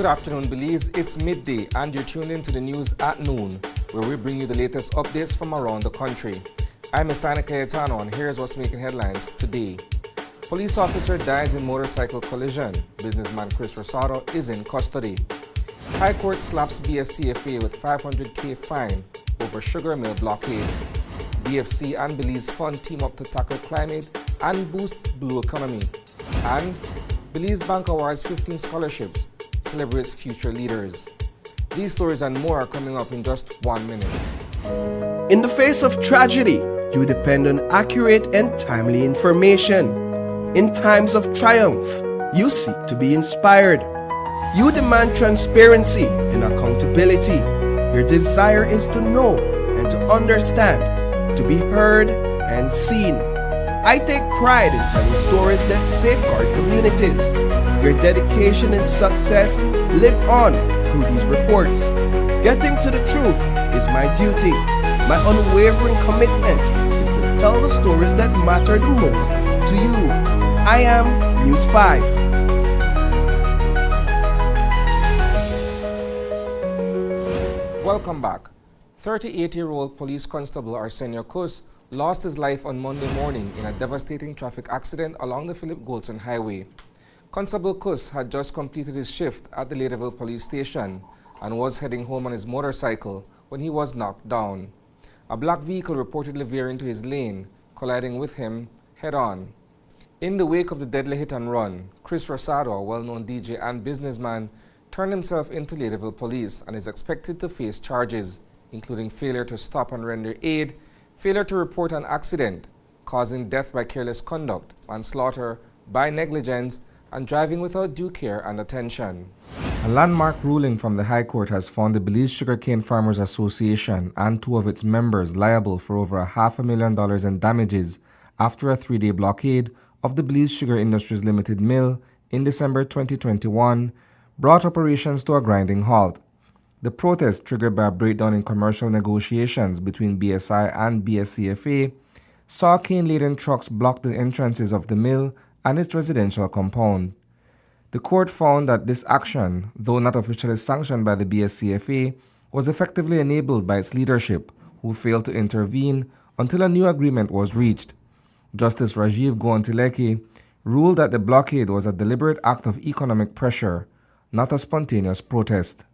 Good afternoon, Belize. It's midday and you're tuned in to the news at noon, where we bring you the latest updates from around the country. I'm Isana Cayetano and here's what's making headlines today. Police officer dies in motorcycle collision. Businessman Chris Rosado is in custody. High Court slaps BSCFA with $500K fine over sugar mill blockade. DFC and Belize Fund team up to tackle climate and boost blue economy. And Belize Bank awards 15 scholarships, celebrates future leaders. These stories and more are coming up in just 1 minute. In the face of tragedy, you depend on accurate and timely information. In times of triumph, you seek to be inspired. You demand transparency and accountability. Your desire is to know and to understand, to be heard and seen. I take pride in telling stories that safeguard communities. Your dedication and success live on through these reports. Getting to the truth is my duty. My unwavering commitment is to tell the stories that matter the most to you. I am News 5. Welcome back. 38-year-old police constable Arsenio Kus lost his life on Monday morning in a devastating traffic accident along the Philip Goulston Highway. Constable Kus had just completed his shift at the Laterville police station and was heading home on his motorcycle when he was knocked down. A black vehicle reportedly veered into his lane, colliding with him head-on. In the wake of the deadly hit-and-run, Chris Rosado, a well-known DJ and businessman, turned himself into Laterville police and is expected to face charges, including failure to stop and render aid, failure to report an accident, causing death by careless conduct, manslaughter by negligence, and driving without due care and attention. A landmark ruling from the High Court has found the Belize Sugarcane Farmers Association and two of its members liable for over $500,000 in damages after a 3-day blockade of the Belize Sugar Industries Limited mill in December 2021 brought operations to a grinding halt. The protest, triggered by a breakdown in commercial negotiations between BSI and BSCFA, saw cane-laden trucks block the entrances of the mill and its residential compound. The court found that this action, though not officially sanctioned by the BSCFA, was effectively enabled by its leadership, who failed to intervene until a new agreement was reached. Justice Rajiv Goantileke ruled that the blockade was a deliberate act of economic pressure, not a spontaneous protest.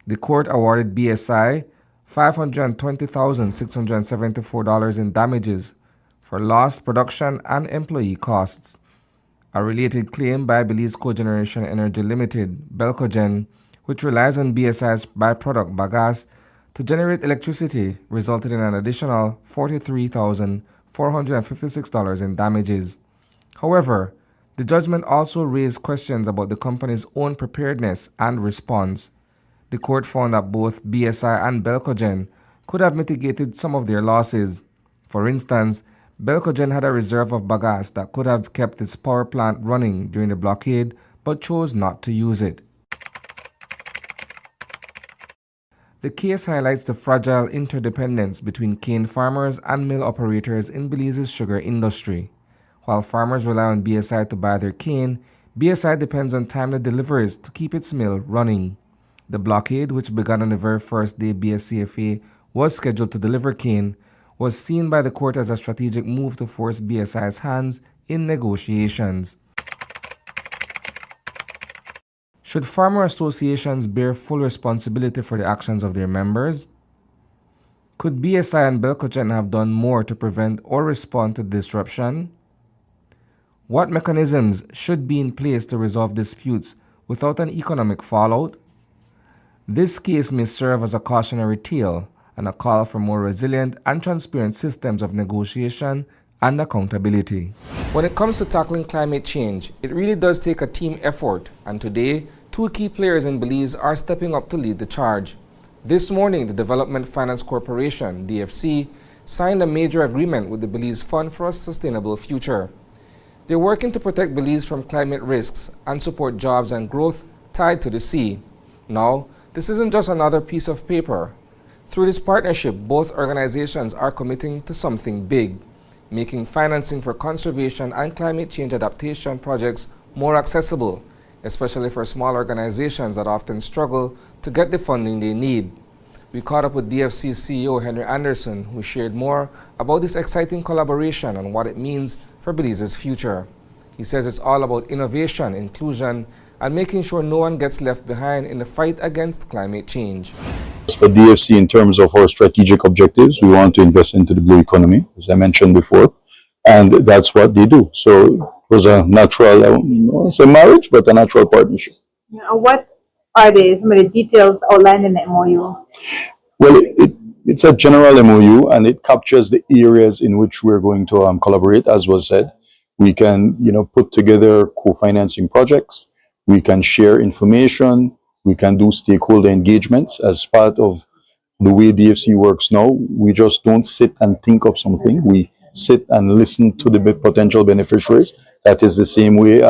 The court awarded BSI $520,674 in damages for lost production and employee costs. A related claim by Belize Cogeneration Energy Limited, Belcogen, which relies on BSI's byproduct bagasse to generate electricity, resulted in an additional $43,456 in damages. However, the judgment also raised questions about the company's own preparedness and response. The court found that both BSI and Belcogen could have mitigated some of their losses. For instance, Belcogen had a reserve of bagasse that could have kept its power plant running during the blockade, but chose not to use it. The case highlights the fragile interdependence between cane farmers and mill operators in Belize's sugar industry. While farmers rely on BSI to buy their cane, BSI depends on timely deliveries to keep its mill running. The blockade, which began on the very first day BSCFA was scheduled to deliver cane, was seen by the court as a strategic move to force BSI's hands in negotiations. Should farmer associations bear full responsibility for the actions of their members? Could BSI and Belcogen have done more to prevent or respond to disruption? What mechanisms should be in place to resolve disputes without an economic fallout? This case may serve as a cautionary tale and a call for more resilient and transparent systems of negotiation and accountability. When it comes to tackling climate change, it really does take a team effort, and today, two key players in Belize are stepping up to lead the charge. This morning, the Development Finance Corporation, DFC, signed a major agreement with the Belize Fund for a Sustainable Future. They're working to protect Belize from climate risks and support jobs and growth tied to the sea. Now, this isn't just another piece of paper. Through this partnership, both organizations are committing to something big, making financing for conservation and climate change adaptation projects more accessible, especially for small organizations that often struggle to get the funding they need. We caught up with DFC CEO Henry Anderson, who shared more about this exciting collaboration and what it means for Belize's future. He says it's all about innovation, inclusion, and making sure no one gets left behind in the fight against climate change. For DFC, in terms of our strategic objectives, we want to invest into the blue economy, as I mentioned before, and that's what they do. So it was a natural, I won't say marriage, but a natural partnership. What are some of the details outlined in the MOU? Well, it's a general MOU, and it captures the areas in which we're going to collaborate. As was said, we can, put together co-financing projects. We can share information. We can do stakeholder engagements as part of the way DFC works now. We just don't sit and think of something. We sit and listen to the potential beneficiaries. That is the same way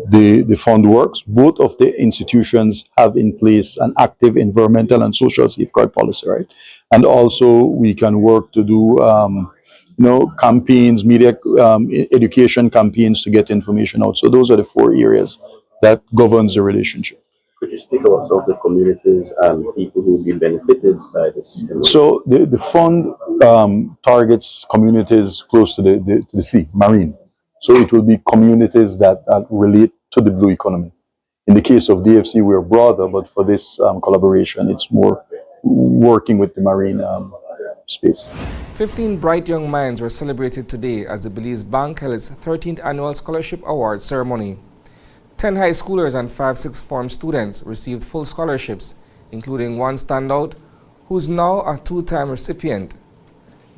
the fund works. Both of the institutions have in place an active environmental and social safeguard policy, right? And also we can work to do campaigns, media education campaigns to get information out. So those are the 4 areas that governs the relationship. Could you speak about some of the communities and people who will be benefited by this? So the fund targets communities close to the sea, marine. So it will be communities that relate to the blue economy. In the case of DFC, we're broader, but for this collaboration, it's more working with the marine space. 15 bright young minds were celebrated today as the Belize Bank held its 13th annual scholarship award ceremony. 10 high schoolers and 5 sixth form students received full scholarships, including one standout who's now a 2-time recipient.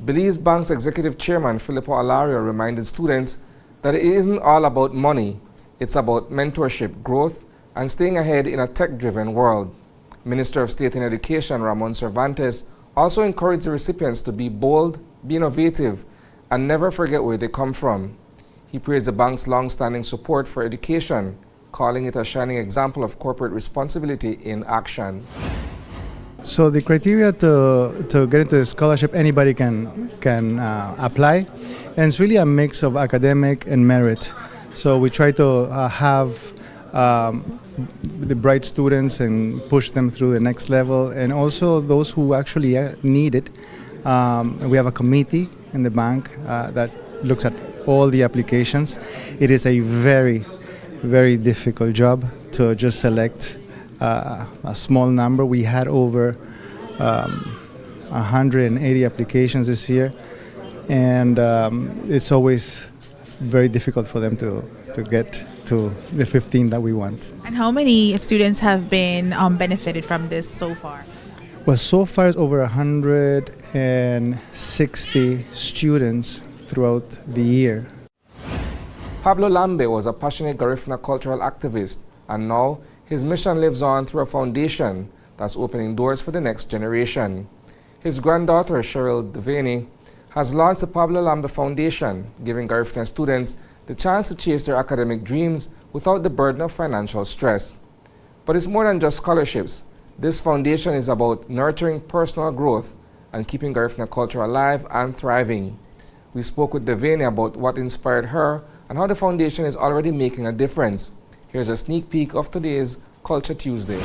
Belize Bank's executive chairman, Filippo Alario, reminded students that it isn't all about money. It's about mentorship, growth, and staying ahead in a tech-driven world. Minister of State in Education, Ramon Cervantes, also encouraged the recipients to be bold, be innovative, and never forget where they come from. He praised the bank's long-standing support for education, calling it a shining example of corporate responsibility in action. So the criteria to get into the scholarship, anybody can apply, and it's really a mix of academic and merit. So we try to have the bright students and push them through the next level, and also those who actually need it. We have a committee in the bank that looks at all the applications. It is a very, very difficult job to just select a small number. We had over 180 applications this year, and it's always very difficult for them to get to the 15 that we want. And how many students have been benefited from this so far? Well, so far it's over 160 students throughout the year. Pablo Lambe was a passionate Garifuna cultural activist, and now his mission lives on through a foundation that's opening doors for the next generation. His granddaughter, Cheryl Devaney, has launched the Pablo Lambe Foundation, giving Garifuna students the chance to chase their academic dreams without the burden of financial stress. But it's more than just scholarships. This foundation is about nurturing personal growth and keeping Garifuna culture alive and thriving. We spoke with Devaney about what inspired her and how the foundation is already making a difference. Here's a sneak peek of today's Culture Tuesday.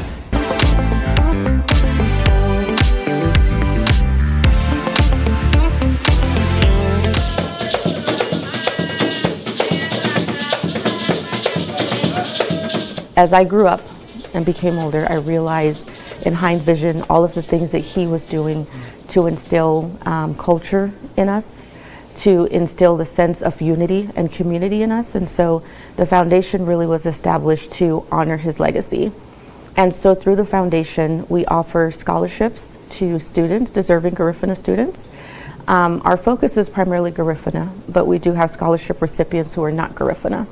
As I grew up and became older, I realized in Hind's vision all of the things that he was doing to instill culture in us, to instill the sense of unity and community in us. And so the foundation really was established to honor his legacy. And so through the foundation, we offer scholarships to students, deserving Garifuna students. Our focus is primarily Garifuna, but we do have scholarship recipients who are not Garifuna.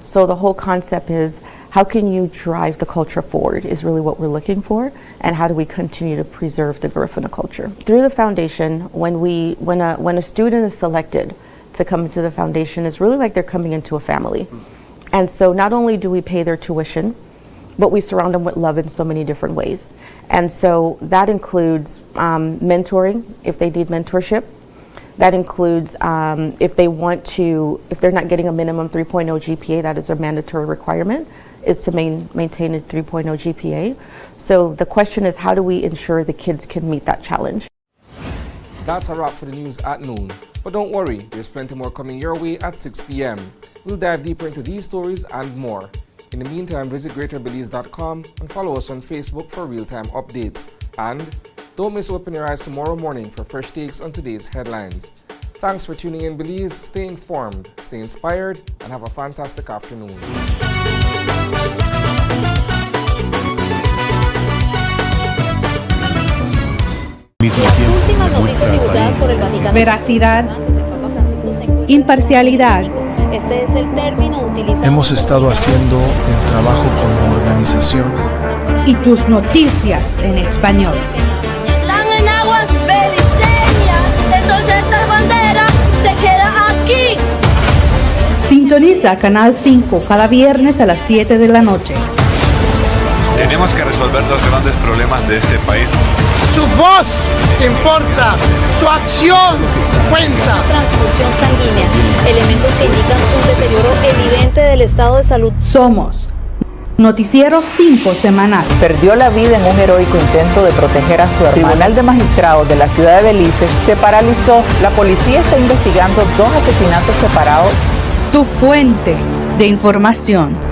So the whole concept is, how can you drive the culture forward is really what we're looking for, and how do we continue to preserve the Garifuna culture. Through the foundation, when a student is selected to come into the foundation, it's really like they're coming into a family. And so not only do we pay their tuition, but we surround them with love in so many different ways. And so that includes mentoring, if they need mentorship. That includes if they're not getting a minimum 3.0 GPA, that is a mandatory requirement. is to maintain a 3.0 GPA. So the question is, how do we ensure the kids can meet that challenge? That's a wrap for the news at noon. But don't worry, there's plenty more coming your way at 6 p.m. We'll dive deeper into these stories and more. In the meantime, visit greaterbelize.com and follow us on Facebook for real-time updates. And don't miss Open Your Eyes tomorrow morning for fresh takes on today's headlines. Thanks for tuning in, Belize. Stay informed, stay inspired, and have a fantastic afternoon. Últimas noticias divulgadas por el Vaticano. Veracidad, imparcialidad. Este es el término utilizado. Hemos estado haciendo el trabajo como organización. Y tus noticias en español. Están en aguas beliceñas, entonces esta bandera se queda aquí. Sintoniza Canal 5 cada viernes a las 7 de la noche. Tenemos que resolver dos grandes problemas de este país. Su voz importa, su acción cuenta. Transfusión sanguínea, elementos que indican un deterioro evidente del estado de salud. Somos Noticiero 5 semanal. Perdió la vida en un heroico intento de proteger a su hermano. El Tribunal de Magistrados de la ciudad de Belice se paralizó. La policía está investigando 2 asesinatos separados. Tu fuente de información.